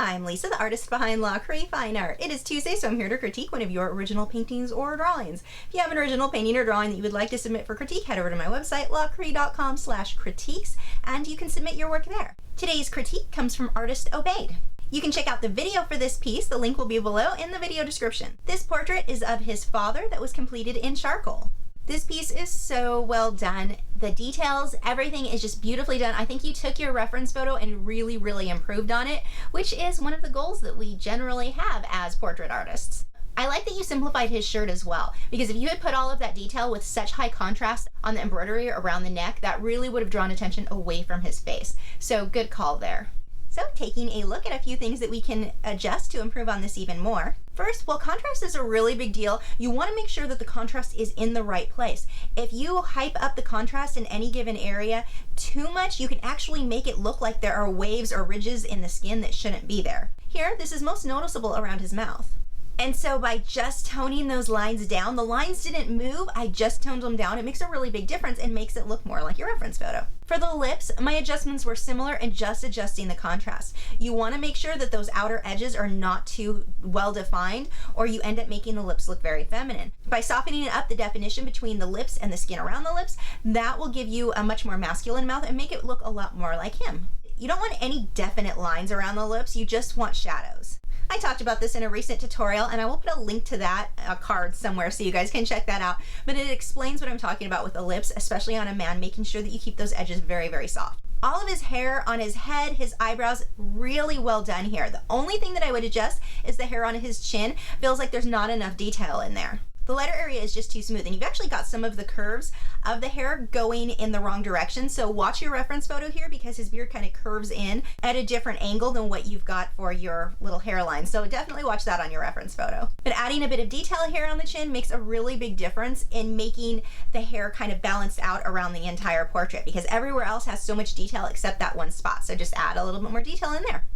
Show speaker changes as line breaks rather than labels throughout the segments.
I'm Lisa, the artist behind Lachri Fine Art. It is Tuesday, so I'm here to critique one of your original paintings or drawings. If you have an original painting or drawing that you would like to submit for critique, head over to my website, lachri.com/critiques, and you can submit your work there. Today's critique comes from artist Obeyed. You can check out the video for this piece. The link will be below in the video description. This portrait is of his father that was completed in charcoal. This piece is so well done. The details, everything is just beautifully done. I think you took your reference photo and really improved on it, which is one of the goals that we generally have as portrait artists. I like that you simplified his shirt as well, because if you had put all of that detail with such high contrast on the embroidery around the neck, that really would have drawn attention away from his face. So good call there. So taking a look at a few things that we can adjust to improve on this even more. First, while contrast is a really big deal, you want to make sure that the contrast is in the right place. If you hype up the contrast in any given area too much, you can actually make it look like there are waves or ridges in the skin that shouldn't be there. Here, this is most noticeable around his mouth. And so by just toning those lines down, the lines didn't move, I just toned them down. It makes a really big difference and makes it look more like your reference photo. For the lips, my adjustments were similar in just adjusting the contrast. You want to make sure that those outer edges are not too well defined, or you end up making the lips look very feminine. By softening up the definition between the lips and the skin around the lips, that will give you a much more masculine mouth and make it look a lot more like him. You don't want any definite lines around the lips, you just want shadows. I talked about this in a recent tutorial, and I will put a link to that card somewhere so you guys can check that out. But it explains what I'm talking about with the lips, especially on a man, making sure that you keep those edges very soft. All of his hair on his head, his eyebrows, really well done here. The only thing that I would adjust is the hair on his chin. Feels like there's not enough detail in there. The letter area is just too smooth, and you've actually got some of the curves of the hair going in the wrong direction. So watch your reference photo here, because his beard kind of curves in at a different angle than what you've got for your little hairline. So definitely watch that on your reference photo. But adding a bit of detail here on the chin makes a really big difference in making the hair kind of balanced out around the entire portrait, because everywhere else has so much detail except that one spot. So just add a little bit more detail in there.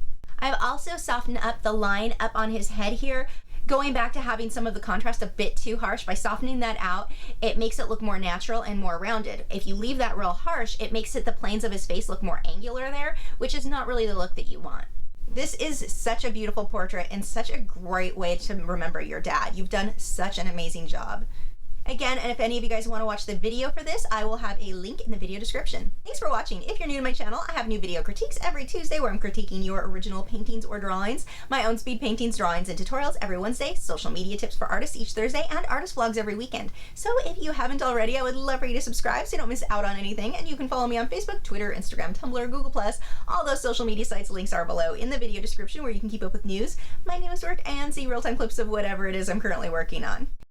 I've also softened up the line up on his head here. Going back to having some of the contrast a bit too harsh, by softening that out, it makes it look more natural and more rounded. If you leave that real harsh, it makes the planes of his face look more angular there, which is not really the look that you want. This is such a beautiful portrait and such a great way to remember your dad. You've done such an amazing job. Again, and if any of you guys want to watch the video for this, I will have a link in the video description. Thanks for watching. If you're new to my channel, I have new video critiques every Tuesday where I'm critiquing your original paintings or drawings, my own speed paintings, drawings, and tutorials every Wednesday, social media tips for artists each Thursday, and artist vlogs every weekend. So if you haven't already, I would love for you to subscribe so you don't miss out on anything, and you can follow me on Facebook, Twitter, Instagram, Tumblr, Google+. All those social media sites links are below in the video description where you can keep up with news, my newest work, and see real-time clips of whatever it is I'm currently working on.